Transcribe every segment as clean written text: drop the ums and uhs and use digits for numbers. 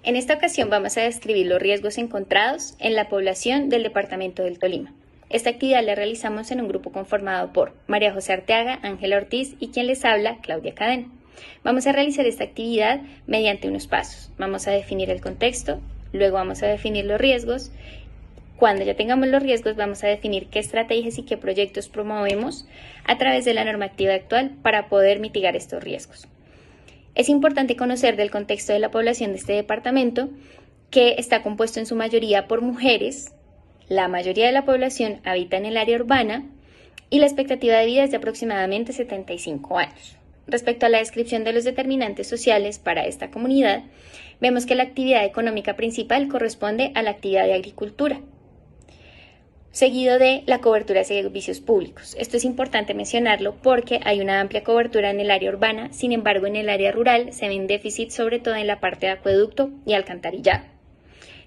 En esta ocasión vamos a describir los riesgos encontrados en la población del departamento del Tolima. Esta actividad la realizamos en un grupo conformado por María José Arteaga, Ángela Ortiz y quien les habla, Claudia Cadena. Vamos a realizar esta actividad mediante unos pasos. Vamos a definir el contexto, luego vamos a definir los riesgos. Cuando ya tengamos los riesgos, vamos a definir qué estrategias y qué proyectos promovemos a través de la normativa actual para poder mitigar estos riesgos. Es importante conocer del contexto de la población de este departamento, que está compuesto en su mayoría por mujeres. La mayoría de la población habita en el área urbana y la expectativa de vida es de aproximadamente 75 años. Respecto a la descripción de los determinantes sociales para esta comunidad, vemos que la actividad económica principal corresponde a la actividad de agricultura, seguido de la cobertura de servicios públicos. Esto es importante mencionarlo porque hay una amplia cobertura en el área urbana, sin embargo en el área rural se ven déficits sobre todo en la parte de acueducto y alcantarillado,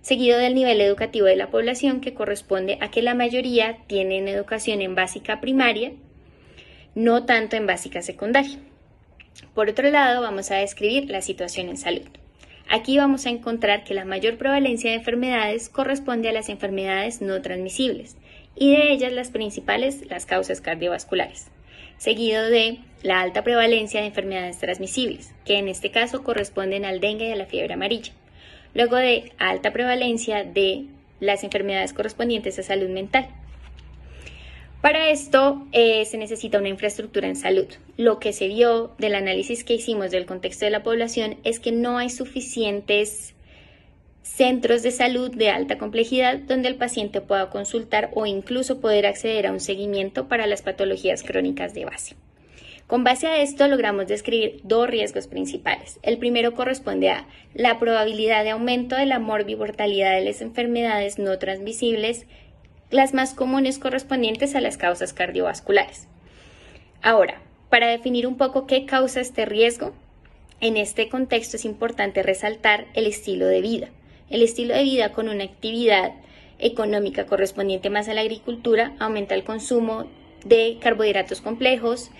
seguido del nivel educativo de la población, que corresponde a que la mayoría tienen educación en básica primaria, no tanto en básica secundaria. Por otro lado, vamos a describir la situación en salud. Aquí vamos a encontrar que la mayor prevalencia de enfermedades corresponde a las enfermedades no transmisibles y de ellas las principales, las causas cardiovasculares, seguido de la alta prevalencia de enfermedades transmisibles, que en este caso corresponden al dengue y a la fiebre amarilla, luego de alta prevalencia de las enfermedades correspondientes a salud mental. Para esto se necesita una infraestructura en salud. Lo que se vio del análisis que hicimos del contexto de la población es que no hay suficientes centros de salud de alta complejidad donde el paciente pueda consultar o incluso poder acceder a un seguimiento para las patologías crónicas de base. Con base a esto logramos describir dos riesgos principales. El primero corresponde a la probabilidad de aumento de la morbimortalidad de las enfermedades no transmisibles, las más comunes correspondientes a las causas cardiovasculares. Ahora, para definir un poco qué causa este riesgo, en este contexto es importante resaltar el estilo de vida. El estilo de vida con una actividad económica correspondiente más a la agricultura aumenta el consumo de carbohidratos complejos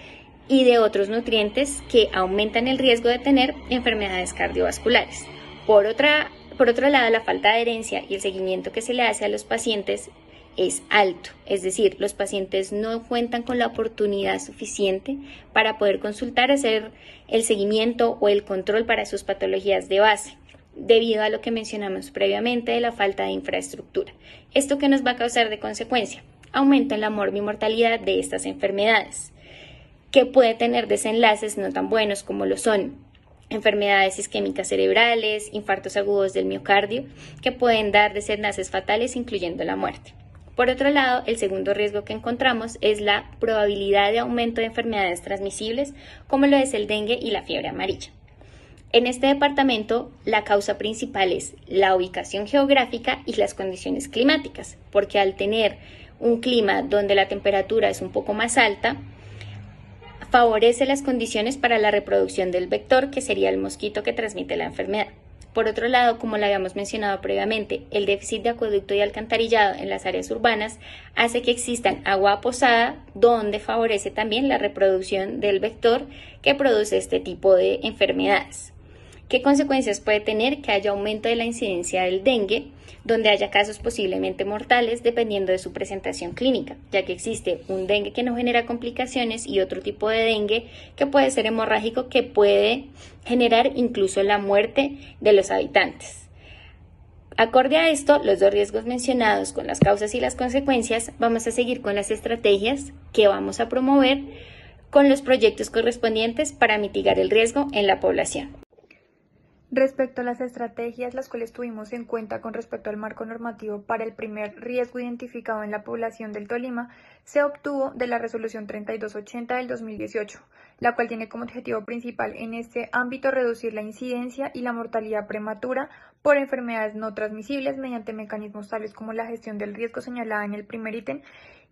y de otros nutrientes que aumentan el riesgo de tener enfermedades cardiovasculares. Por otro lado, la falta de adherencia y el seguimiento que se le hace a los pacientes es alto, es decir, los pacientes no cuentan con la oportunidad suficiente para poder consultar, hacer el seguimiento o el control para sus patologías de base, debido a lo que mencionamos previamente de la falta de infraestructura. ¿Esto qué nos va a causar de consecuencia? Aumento en la morbimortalidad de estas enfermedades, que puede tener desenlaces no tan buenos como lo son enfermedades isquémicas cerebrales, infartos agudos del miocardio, que pueden dar desenlaces fatales incluyendo la muerte. Por otro lado, el segundo riesgo que encontramos es la probabilidad de aumento de enfermedades transmisibles como lo es el dengue y la fiebre amarilla. En este departamento, la causa principal es la ubicación geográfica y las condiciones climáticas, porque al tener un clima donde la temperatura es un poco más alta, favorece las condiciones para la reproducción del vector, que sería el mosquito que transmite la enfermedad. Por otro lado, como lo habíamos mencionado previamente, el déficit de acueducto y alcantarillado en las áreas urbanas hace que existan agua posada, donde favorece también la reproducción del vector que produce este tipo de enfermedades. ¿Qué consecuencias puede tener? Que haya aumento de la incidencia del dengue, donde haya casos posiblemente mortales dependiendo de su presentación clínica, ya que existe un dengue que no genera complicaciones y otro tipo de dengue que puede ser hemorrágico, que puede generar incluso la muerte de los habitantes. Acorde a esto, los dos riesgos mencionados con las causas y las consecuencias, vamos a seguir con las estrategias que vamos a promover con los proyectos correspondientes para mitigar el riesgo en la población. Respecto a las estrategias, las cuales tuvimos en cuenta con respecto al marco normativo para el primer riesgo identificado en la población del Tolima, se obtuvo de la Resolución 3280 del 2018, la cual tiene como objetivo principal en este ámbito reducir la incidencia y la mortalidad prematura por enfermedades no transmisibles mediante mecanismos tales como la gestión del riesgo señalada en el primer ítem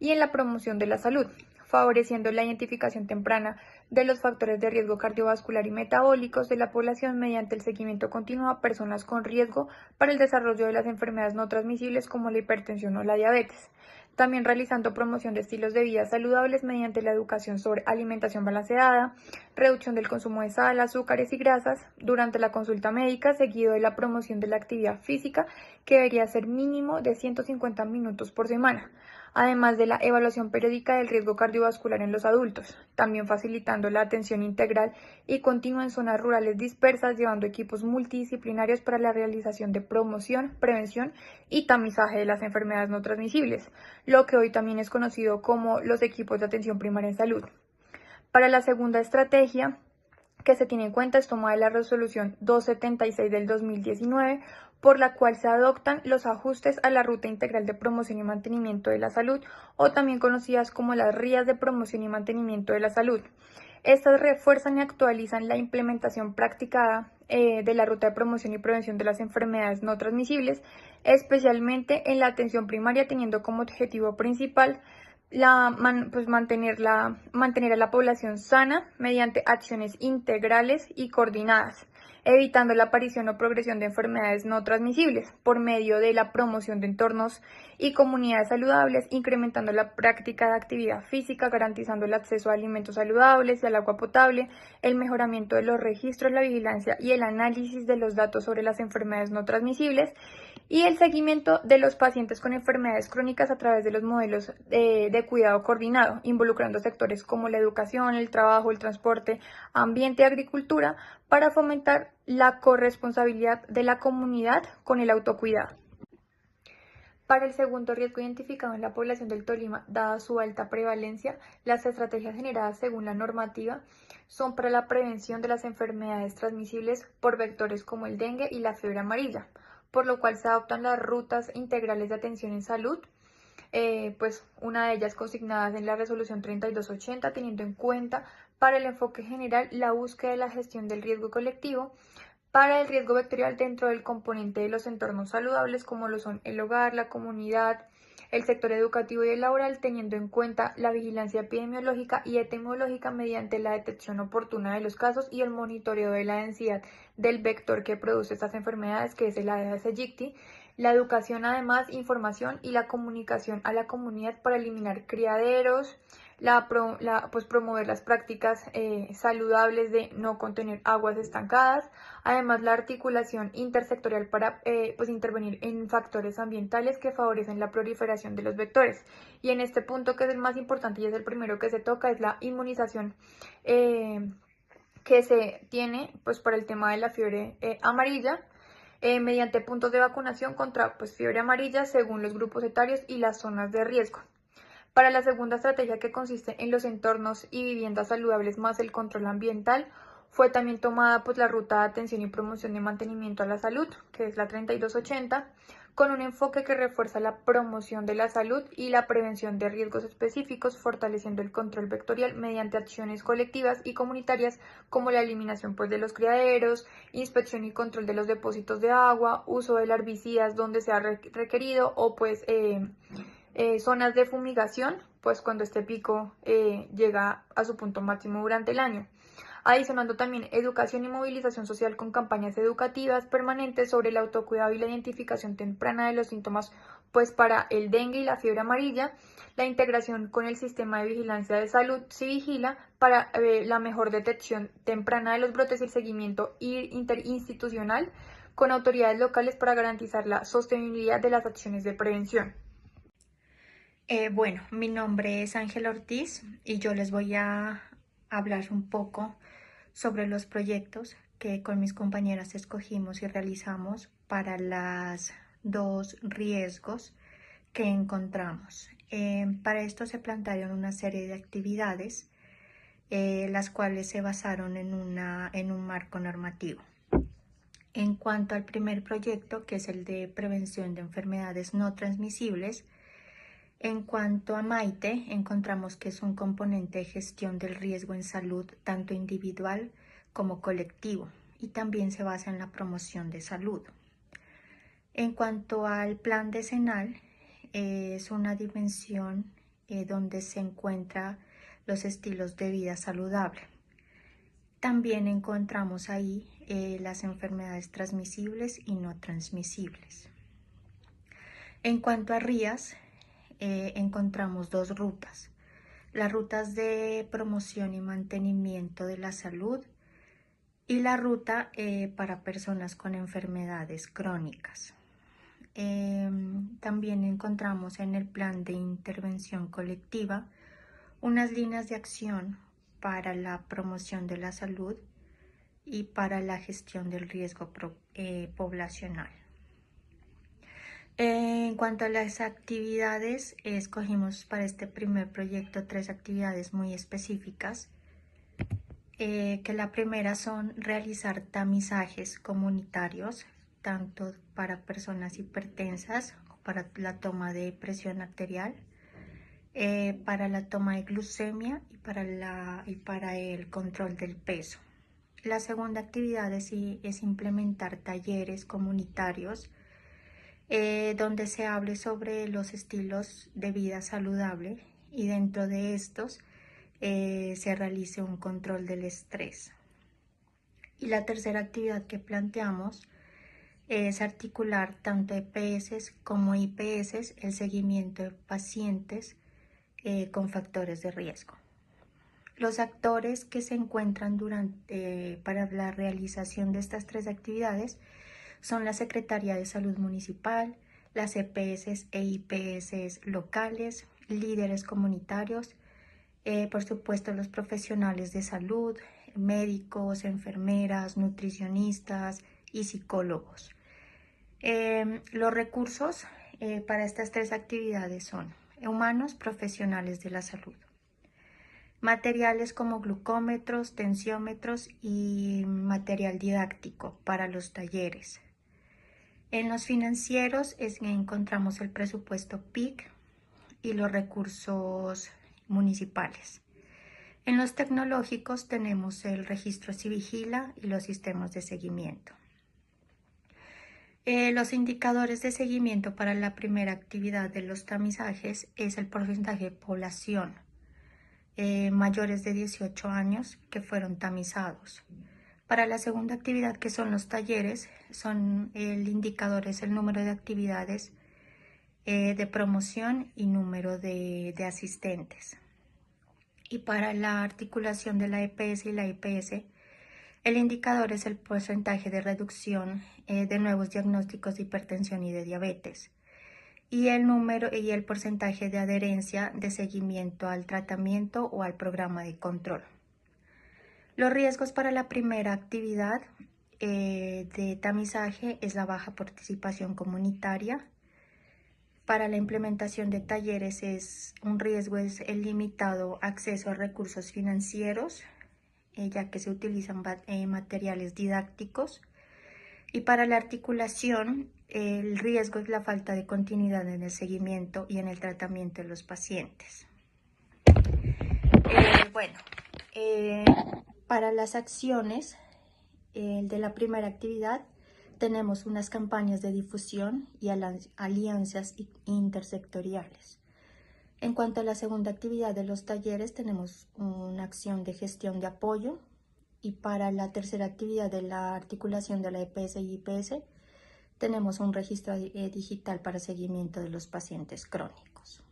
y en la promoción de la salud, favoreciendo la identificación temprana de los factores de riesgo cardiovascular y metabólicos de la población mediante el seguimiento continuo a personas con riesgo para el desarrollo de las enfermedades no transmisibles como la hipertensión o la diabetes. también realizando promoción de estilos de vida saludables mediante la educación sobre alimentación balanceada, reducción del consumo de sal, azúcares y grasas durante la consulta médica, seguido de la promoción de la actividad física, que debería ser mínimo de 150 minutos por semana, además de la evaluación periódica del riesgo cardiovascular en los adultos, también facilitando la atención integral y continua en zonas rurales dispersas, llevando equipos multidisciplinarios para la realización de promoción, prevención y tamizaje de las enfermedades no transmisibles, lo que hoy también es conocido como los equipos de atención primaria en salud. Para la segunda estrategia que se tiene en cuenta es tomada la resolución 276 del 2019, por la cual se adoptan los ajustes a la Ruta Integral de Promoción y Mantenimiento de la Salud, o también conocidas como las Rías de Promoción y Mantenimiento de la Salud. Estas refuerzan y actualizan la implementación practicada de la Ruta de Promoción y Prevención de las Enfermedades no transmisibles, especialmente en la atención primaria, teniendo como objetivo principal mantener a la población sana mediante acciones integrales y coordinadas, evitando la aparición o progresión de enfermedades no transmisibles por medio de la promoción de entornos y comunidades saludables, incrementando la práctica de actividad física, garantizando el acceso a alimentos saludables y al agua potable, el mejoramiento de los registros, la vigilancia y el análisis de los datos sobre las enfermedades no transmisibles, y el seguimiento de los pacientes con enfermedades crónicas a través de los modelos de cuidado coordinado, involucrando sectores como la educación, el trabajo, el transporte, ambiente y agricultura, para fomentar la corresponsabilidad de la comunidad con el autocuidado. Para el segundo riesgo identificado en la población del Tolima, dada su alta prevalencia, las estrategias generadas según la normativa son para la prevención de las enfermedades transmisibles por vectores como el dengue y la fiebre amarilla, por lo cual se adoptan las rutas integrales de atención en salud, pues una de ellas consignadas en la resolución 3280, teniendo en cuenta para el enfoque general la búsqueda de la gestión del riesgo colectivo, para el riesgo vectorial dentro del componente de los entornos saludables, como lo son el hogar, la comunidad, el sector educativo y el laboral, teniendo en cuenta la vigilancia epidemiológica y etimológica mediante la detección oportuna de los casos y el monitoreo de la densidad del vector que produce estas enfermedades, que es el Aedes aegypti, la educación, además, información y la comunicación a la comunidad para eliminar criaderos, pues promover las prácticas saludables de no contener aguas estancadas, además la articulación intersectorial para pues intervenir en factores ambientales que favorecen la proliferación de los vectores. Y en este punto, que es el más importante y es el primero que se toca, es la inmunización que se tiene pues para el tema de la fiebre amarilla, mediante puntos de vacunación contra pues, fiebre amarilla según los grupos etarios y las zonas de riesgo. Para la segunda estrategia, que consiste en los entornos y viviendas saludables más el control ambiental, fue también tomada pues, la ruta de atención y promoción de mantenimiento a la salud, que es la 3280, con un enfoque que refuerza la promoción de la salud y la prevención de riesgos específicos, fortaleciendo el control vectorial mediante acciones colectivas y comunitarias como la eliminación pues, de los criaderos, inspección y control de los depósitos de agua, uso de herbicidas donde sea requerido, o pues zonas de fumigación, pues cuando este pico llega a su punto máximo durante el año. Adicionando también educación y movilización social con campañas educativas permanentes sobre el autocuidado y la identificación temprana de los síntomas, pues para el dengue y la fiebre amarilla, la integración con el sistema de vigilancia de salud Civigila para la mejor detección temprana de los brotes y el seguimiento interinstitucional con autoridades locales para garantizar la sostenibilidad de las acciones de prevención. Bueno, mi nombre es Ángela Ortiz y yo les voy a hablar un poco sobre los proyectos que con mis compañeras escogimos y realizamos para los dos riesgos que encontramos. Para esto se plantearon una serie de actividades, las cuales se basaron en un marco normativo. En cuanto al primer proyecto, que es el de prevención de enfermedades no transmisibles, en cuanto a MAITE, encontramos que es un componente de gestión del riesgo en salud tanto individual como colectivo, y también se basa en la promoción de salud. En cuanto al plan decenal, es una dimensión donde se encuentran los estilos de vida saludable. También encontramos ahí las enfermedades transmisibles y no transmisibles. En cuanto a RIAS, encontramos dos rutas. Las rutas de promoción y mantenimiento de la salud y la ruta para personas con enfermedades crónicas. También encontramos en el plan de intervención colectiva unas líneas de acción para la promoción de la salud y para la gestión del riesgo poblacional. En cuanto a las actividades, escogimos para este primer proyecto 3 actividades muy específicas, que la primera son realizar tamizajes comunitarios, tanto para personas hipertensas o para la toma de presión arterial, para la toma de glucemia y para el control del peso. La segunda actividad es implementar talleres comunitarios donde se hable sobre los estilos de vida saludable y dentro de estos se realice un control del estrés. Y la tercera actividad que planteamos es articular tanto EPS como IPS el seguimiento de pacientes con factores de riesgo. Los actores que se encuentran para la realización de estas 3 actividades son la Secretaría de Salud Municipal, las EPS e IPS locales, líderes comunitarios, por supuesto los profesionales de salud, médicos, enfermeras, nutricionistas y psicólogos. Los recursos para estas 3 actividades son humanos, profesionales de la salud, materiales como glucómetros, tensiómetros y material didáctico para los talleres. En los financieros encontramos el presupuesto PIC y los recursos municipales. En los tecnológicos tenemos el registro Civigila y los sistemas de seguimiento. Los indicadores de seguimiento para la primera actividad de los tamizajes es el porcentaje de población mayores de 18 años que fueron tamizados. Para la segunda actividad, que son los talleres, el indicador es el número de actividades de promoción y número de asistentes. Y para la articulación de la EPS y la IPS, el indicador es el porcentaje de reducción de nuevos diagnósticos de hipertensión y de diabetes y el porcentaje de adherencia de seguimiento al tratamiento o al programa de control. Los riesgos para la primera actividad de tamizaje es la baja participación comunitaria. Para la implementación de talleres un riesgo es el limitado acceso a recursos financieros, ya que se utilizan materiales didácticos. Y para la articulación, el riesgo es la falta de continuidad en el seguimiento y en el tratamiento de los pacientes. Para las acciones de la primera actividad, tenemos unas campañas de difusión y alianzas intersectoriales. En cuanto a la segunda actividad de los talleres, tenemos una acción de gestión de apoyo. Y para la tercera actividad de la articulación de la EPS y IPS, tenemos un registro digital para seguimiento de los pacientes crónicos.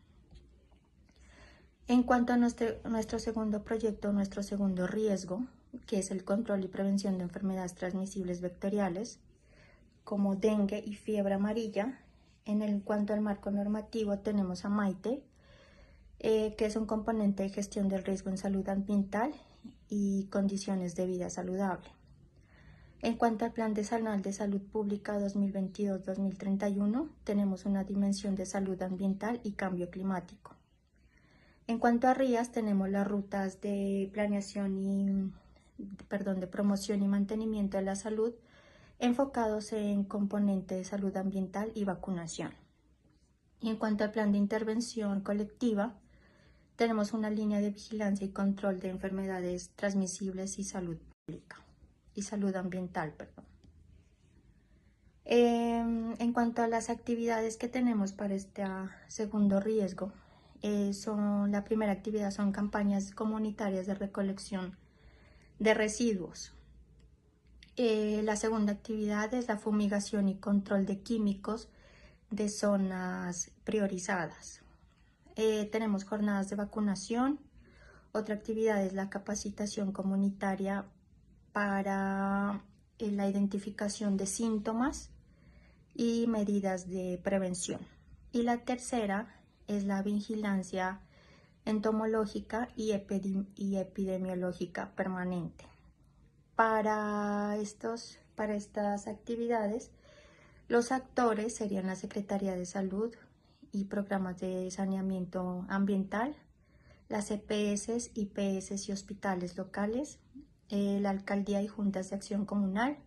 En cuanto a nuestro segundo proyecto, nuestro segundo riesgo, que es el control y prevención de enfermedades transmisibles vectoriales, como dengue y fiebre amarilla, en cuanto al marco normativo tenemos a MAITE, que es un componente de gestión del riesgo en salud ambiental y condiciones de vida saludable. En cuanto al Plan Decenal de Salud Pública 2022-2031, tenemos una dimensión de salud ambiental y cambio climático. En cuanto a RIAS, tenemos las rutas de de promoción y mantenimiento de la salud, enfocados en componente de salud ambiental y vacunación. Y en cuanto al plan de intervención colectiva, tenemos una línea de vigilancia y control de enfermedades transmisibles y salud pública y salud ambiental, perdón. En cuanto a las actividades que tenemos para este segundo riesgo, la primera actividad son campañas comunitarias de recolección de residuos. La segunda actividad es la fumigación y control de químicos de zonas priorizadas. tenemos jornadas de vacunación. Otra actividad es la capacitación comunitaria para la identificación de síntomas y medidas de prevención. Y la tercera es la vigilancia entomológica y epidemiológica permanente. Para estas actividades, los actores serían la Secretaría de Salud y programas de saneamiento ambiental, las EPS, IPS y hospitales locales, la Alcaldía y Juntas de Acción Comunal,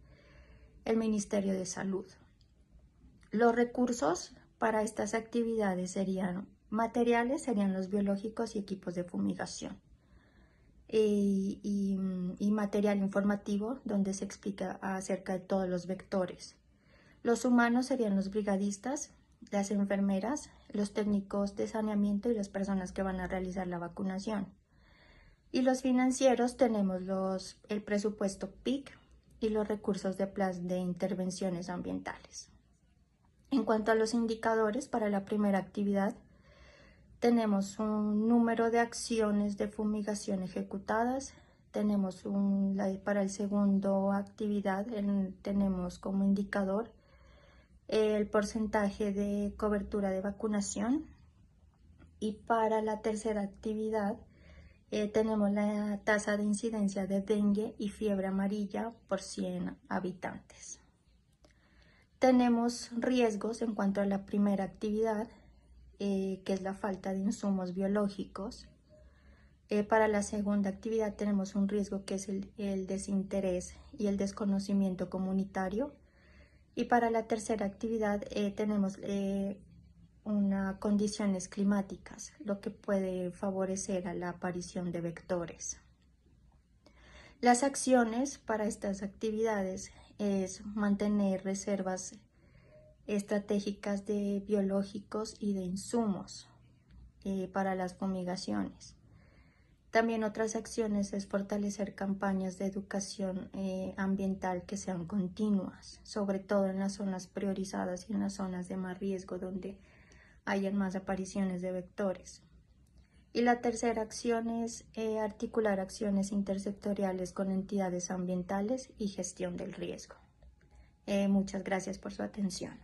el Ministerio de Salud. Los recursos para estas actividades serían materiales, serían los biológicos y equipos de fumigación. Y material informativo donde se explica acerca de todos los vectores. Los humanos serían los brigadistas, las enfermeras, los técnicos de saneamiento y las personas que van a realizar la vacunación. Y los financieros tenemos el presupuesto PIC y los recursos de plan de intervenciones ambientales. En cuanto a los indicadores para la primera actividad, tenemos un número de acciones de fumigación ejecutadas, tenemos para el segundo actividad tenemos como indicador el porcentaje de cobertura de vacunación, y para la tercera actividad tenemos la tasa de incidencia de dengue y fiebre amarilla por 100 habitantes. Tenemos riesgos en cuanto a la primera actividad, que es la falta de insumos biológicos. Para la segunda actividad tenemos un riesgo que es el desinterés y el desconocimiento comunitario. Y para la tercera actividad tenemos condiciones climáticas, lo que puede favorecer a la aparición de vectores. Las acciones para estas actividades es mantener reservas estratégicas de biológicos y de insumos para las fumigaciones. También otras acciones es fortalecer campañas de educación ambiental que sean continuas, sobre todo en las zonas priorizadas y en las zonas de más riesgo donde hayan más apariciones de vectores. Y la tercera acción es articular acciones intersectoriales con entidades ambientales y gestión del riesgo. Muchas gracias por su atención.